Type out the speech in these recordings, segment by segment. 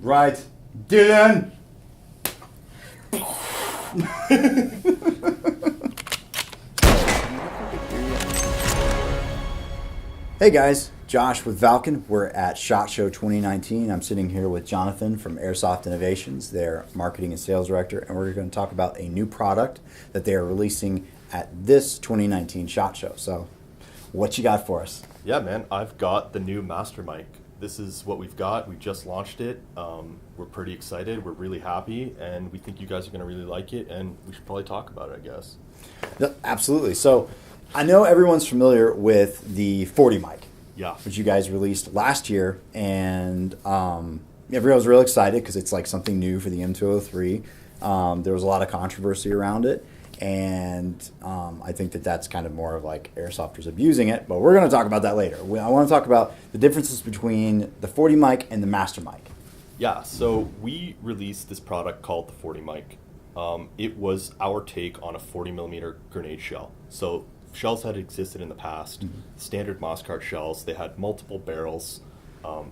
Right. Dylan! Hey guys, Josh with Valken. We're at SHOT Show 2019. I'm sitting here with Jonathan from Airsoft Innovations, their marketing and sales director, and we're going to talk about a new product that they are releasing at this 2019 SHOT Show. So, what you got for us? Yeah, man, I've got the new Master Mic. This is what we've got. We just launched it. We're pretty excited. We're really happy, and we think you guys are going to really like it, and we should probably talk about it, I guess. Yeah, absolutely. So, I know everyone's familiar with the 40 mic, Yeah. which you guys released last year, and everyone's real excited because it's like something new for the M203. There was a lot of controversy around it, and I think that that's kind of more of like airsofters abusing it, but we're going to talk about that later. I want to talk about the differences between the 40 mic and the Master mic. Yeah, so we released this product called the 40 Mic. It was our take on a 40 millimeter grenade shell. So shells had existed in the past, standard Mosscart shells. They had multiple barrels.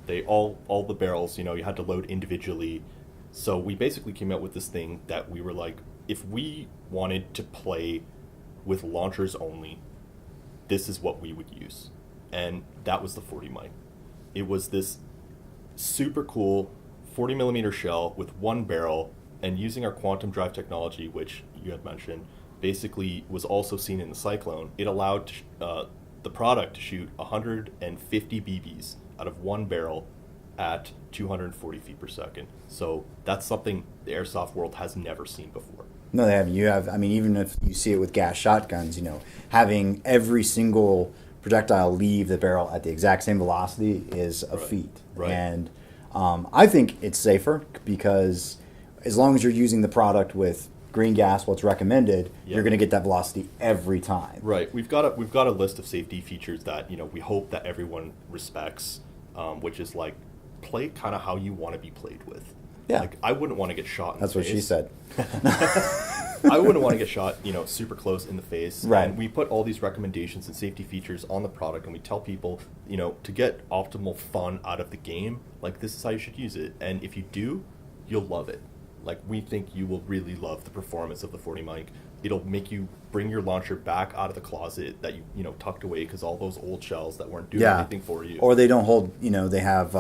They all the barrels, you had to load individually. So we basically came out with this thing that we were like, if we wanted to play with launchers only, this is what we would use. And that was the 40 mic. It was this super cool 40 millimeter shell with one barrel, and using our quantum drive technology, which you had mentioned, basically was also seen in the Cyclone. It allowed the product to shoot 150 BBs out of one barrel at 240 feet per second. So that's something the airsoft world has never seen before. No, they haven't. You have, I mean, even if you see it with gas shotguns, having every single projectile leave the barrel at the exact same velocity is a feat. Right. And I think it's safer because as long as you're using the product with green gas, what's recommended, you're going to get that velocity every time. Right. We've got a list of safety features that we hope that everyone respects, which is like play kind of how you want to be played with. Yeah. Like I wouldn't want to get shot in That's the what face. she said. I wouldn't want to get shot, super close in the face. Right. And we put all these recommendations and safety features on the product, and we tell people, to get optimal fun out of the game, like this is how you should use it. And if you do, you'll love it. Like we think you will really love the performance of the 40 mic. It'll make you bring your launcher back out of the closet that you tucked away because all those old shells that weren't doing anything for you. Or they don't hold, they have,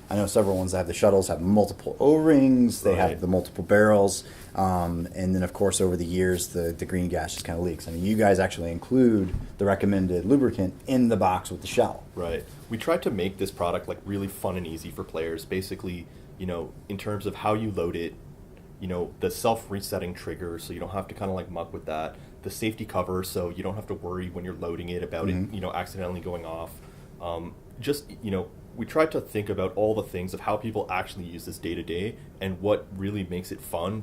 I know several ones that have the shuttles have multiple O-rings, they have the multiple barrels, and then of course over the years the green gas just kind of leaks. I mean, you guys actually include the recommended lubricant in the box with the shell. Right. We tried to make this product like really fun and easy for players. Basically, in terms of how you load it, the self-resetting trigger, so you don't have to kind of like muck with that. The safety cover, so you don't have to worry when you're loading it about it, accidentally going off. We tried to think about all the things of how people actually use this day to day and what really makes it fun,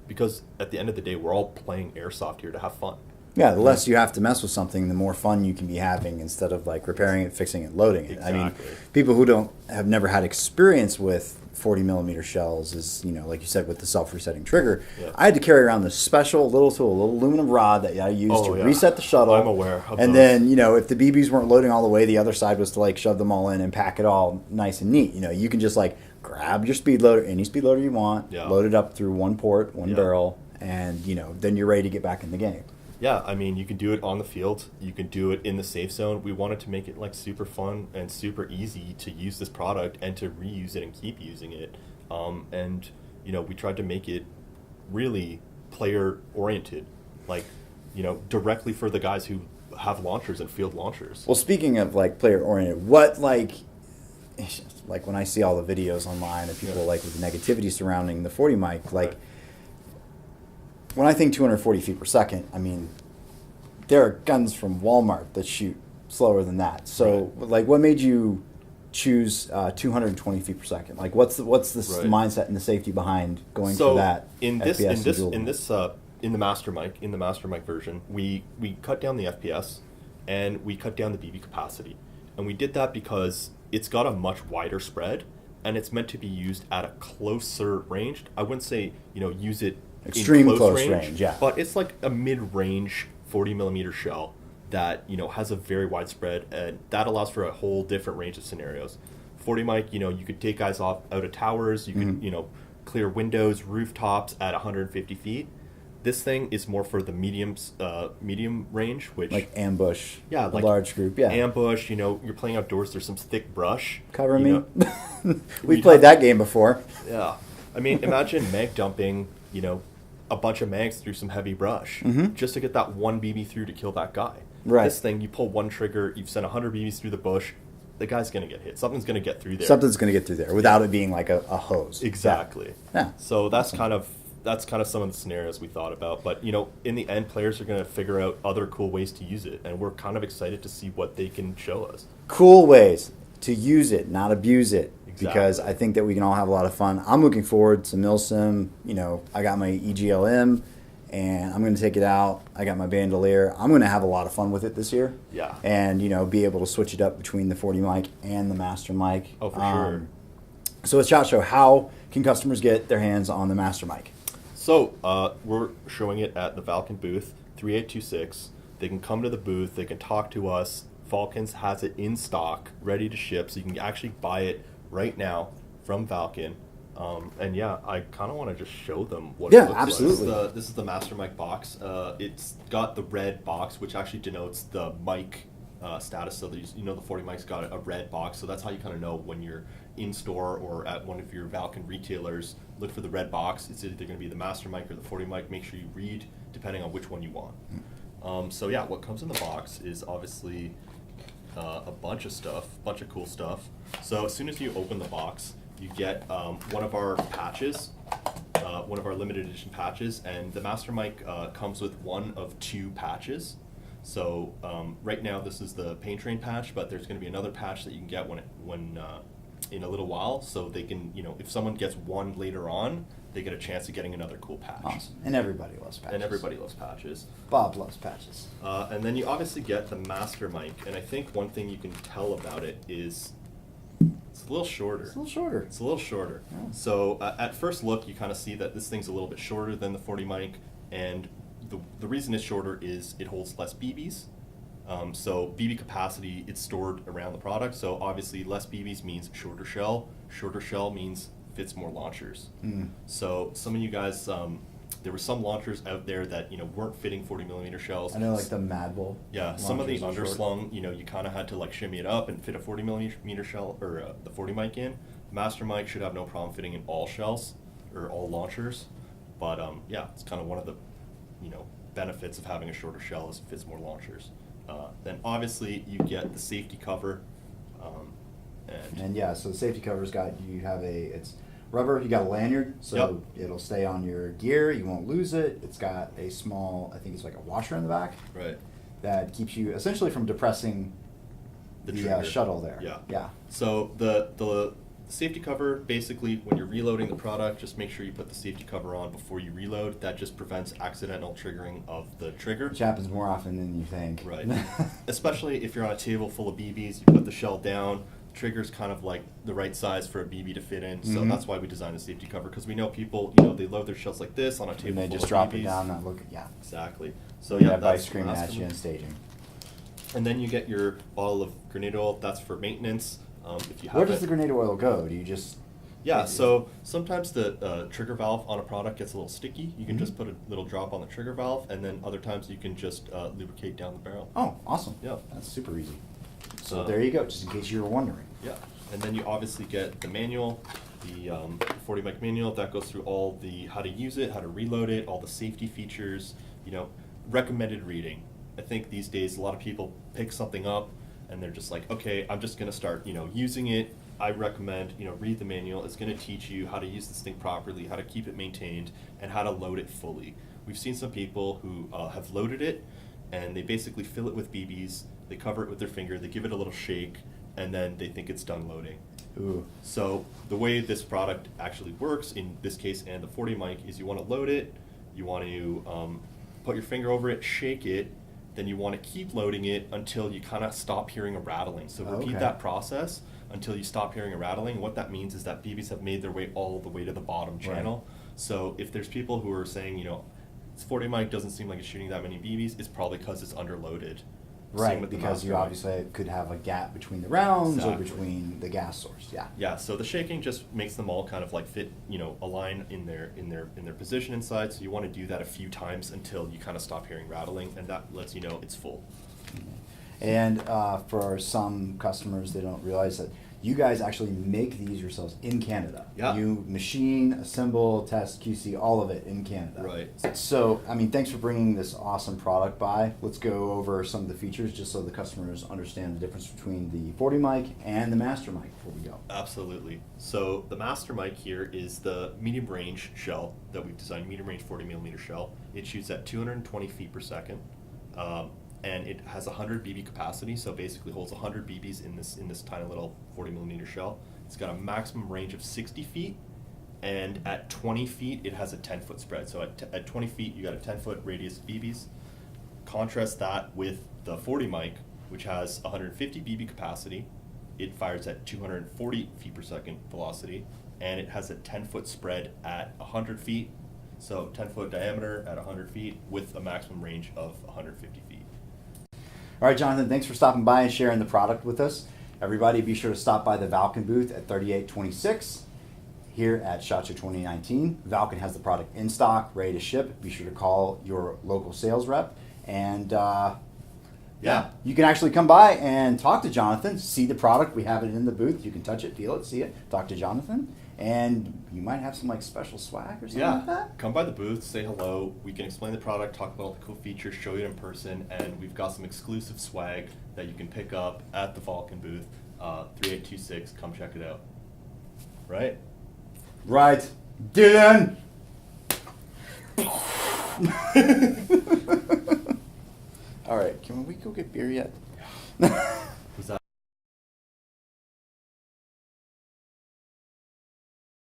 because at the end of the day, we're all playing airsoft here to have fun. Yeah, the less you have to mess with something, the more fun you can be having instead of like repairing it, fixing it, loading it. Exactly. I mean, people who have never had experience with 40 millimeter shells is, like you said, with the self-resetting trigger. Yeah. I had to carry around this special little tool, a little aluminum rod that I used to reset the shuttle. I'm aware of And those. then, if the BBs weren't loading all the way, the other side was to like shove them all in and pack it all nice and neat. You can just like grab your speed loader, any speed loader you want, load it up through one port, one barrel, and, then you're ready to get back in the game. Yeah, I mean, you can do it on the field. You can do it in the safe zone. We wanted to make it like super fun and super easy to use this product and to reuse it and keep using it. We tried to make it really player oriented, like, directly for the guys who have launchers and field launchers. Well, speaking of like player oriented, what like when I see all the videos online of people like with the negativity surrounding the 40 mic, like. When I think 240 feet per second, I mean, there are guns from Walmart that shoot slower than that. So, like, what made you choose 220 feet per second? Like, what's the mindset and the safety behind going for that? In the Master Mic version, we cut down the FPS and we cut down the BB capacity, and we did that because it's got a much wider spread and it's meant to be used at a closer range. I wouldn't say use it. Extreme close range, yeah. But it's like a mid-range 40 millimeter shell that has a very wide spread, and that allows for a whole different range of scenarios. 40 mic, you could take guys out of towers. You could, clear windows, rooftops at 150 feet. This thing is more for the medium range, which like ambush. Yeah, like large group. Yeah, ambush. You're playing outdoors. There's some thick brush. Cover me. We played that game before. Yeah, I mean, imagine mag dumping. A bunch of mags through some heavy brush just to get that one BB through to kill that guy. Right. This thing, you pull one trigger, you've sent 100 BBs through the bush. The guy's gonna get hit. Something's gonna get through there. Something's gonna get through there without it being like a hose. Exactly. Yeah. So that's kind of some of the scenarios we thought about. But in the end, players are gonna figure out other cool ways to use it, and we're kind of excited to see what they can show us. Cool ways to use it, not abuse it. Exactly. Because I think that we can all have a lot of fun. I'm looking forward to Milsim. I got my EGLM, and I'm going to take it out. I got my bandolier. I'm going to have a lot of fun with it this year. Yeah. And, be able to switch it up between the 40 mic and the Master mic. Oh, for sure. So with SHOT Show, how can customers get their hands on the Master mic? So we're showing it at the Falcon booth, 3826. They can come to the booth. They can talk to us. Falcons has it in stock, ready to ship, so you can actually buy it right now from Falcon. And yeah, I kind of want to just show them what it looks absolutely. like. This is the Master Mic box. It's got the red box, which actually denotes the mic status. So the 40 mic's got a red box. So that's how you kind of know when you're in store or at one of your Falcon retailers. Look for the red box. It's either going to be the Master Mic or the 40 mic. Make sure you read depending on which one you want. So yeah, what comes in the box is obviously a bunch of stuff, bunch of cool stuff. So as soon as you open the box, you get one of our patches, one of our limited edition patches, and the Master Mic comes with one of two patches. So right now this is the Paint Train patch, but there's going to be another patch that you can get when in a little while. So they can, if someone gets one later on, they get a chance of getting another cool patch. Awesome. And everybody loves patches. Bob loves patches. And then you obviously get the Master Mic, and I think one thing you can tell about it is it's a little shorter. It's a little shorter. Yeah. So at first look, you kind of see that this thing's a little bit shorter than the 40 mic, and the reason it's shorter is it holds less BBs. So BB capacity, it's stored around the product. So obviously less BBs means shorter shell. Shorter shell means fits more launchers. So some of you guys, there were some launchers out there that weren't fitting 40 millimeter shells. I know, like the Mad Bull. Yeah, some of the underslung, you kind of had to like shimmy it up and fit a 40 millimeter shell or the 40 mic in. Master Mic should have no problem fitting in all shells or all launchers. But yeah, it's kind of one of the benefits of having a shorter shell is it fits more launchers. Then obviously you get the safety cover. And yeah, so the safety cover's got, it's rubber, you got a lanyard, so it'll stay on your gear, you won't lose it. It's got a small, I think it's like a washer in the back. Right. That keeps you essentially from depressing the shuttle there. Yeah. So the safety cover, basically when you're reloading the product, just make sure you put the safety cover on before you reload. That just prevents accidental triggering of the trigger. Which happens more often than you think. Right. Especially if you're on a table full of BBs, you put the shell down, trigger's kind of like the right size for a BB to fit in, so that's why we designed a safety cover, because we know people, they load their shells like this on a table full of BBs. And they just drop it down, not look, Exactly. So yeah, that's screaming at you in staging. And then you get your bottle of grenade oil. That's for maintenance. If you have Where does the grenade oil go? Do you just... Yeah, so sometimes the trigger valve on a product gets a little sticky. You can just put a little drop on the trigger valve, and then other times you can just lubricate down the barrel. Oh, awesome. Yeah. That's super easy. So there you go, just in case you were wondering. Yeah, and then you obviously get the manual, the 40 mic manual. That goes through all the how to use it, how to reload it, all the safety features, recommended reading. I think these days a lot of people pick something up and they're just like, okay, I'm just going to start, using it. I recommend, read the manual. It's going to teach you how to use this thing properly, how to keep it maintained, and how to load it fully. We've seen some people who have loaded it, and they basically fill it with BBs, they cover it with their finger, they give it a little shake, and then they think it's done loading. Ooh. So the way this product actually works, in this case and the 40 mic, is you want to load it, you want to put your finger over it, shake it, then you want to keep loading it until you kind of stop hearing a rattling. So repeat that process until you stop hearing a rattling. What that means is that BBs have made their way all the way to the bottom channel. Right. So if there's people who are saying, this 40 mic doesn't seem like it's shooting that many BBs, it's probably because it's underloaded. Same Right, with the because you master mic. obviously could have a gap between the rounds Exactly. or between the gas source. Yeah. Yeah, so the shaking just makes them all kind of like fit, align in their position inside. So you want to do that a few times until you kind of stop hearing rattling, and that lets you know it's full. And for some customers, they don't realize that you guys actually make these yourselves in Canada. Yeah. You machine, assemble, test, QC, all of it in Canada. Right. So, I mean, thanks for bringing this awesome product by. Let's go over some of the features just so the customers understand the difference between the 40 mic and the master mic before we go. Absolutely. So the master mic here is the medium range shell that we've designed, medium range 40 millimeter shell. It shoots at 220 feet per second. And it has 100 BB capacity, so basically holds 100 BBs in this tiny little 40 millimeter shell. It's got a maximum range of 60 feet, and at 20 feet it has a 10-foot spread. So at 20 feet you got a 10-foot radius of BBs. Contrast that with the 40 mic, which has 150 BB capacity. It fires at 240 feet per second velocity, and it has a 10-foot spread at 100 feet. So 10-foot diameter at 100 feet with a maximum range of 150 feet. All right, Jonathan, thanks for stopping by and sharing the product with us. Everybody, be sure to stop by the Valken booth at 3826 here at SHOT Show 2019. Valken has the product in stock, ready to ship. Be sure to call your local sales rep. And yeah, you can actually come by and talk to Jonathan, see the product. We have it in the booth. You can touch it, feel it, see it, talk to Jonathan. And you might have some like special swag or something like that. Come by the booth, say hello. We can explain the product, talk about all the cool features, show you it in person, and we've got some exclusive swag that you can pick up at the Valken booth, 3826. Come check it out. Right? Right. Dylan! All right, can we go get beer yet?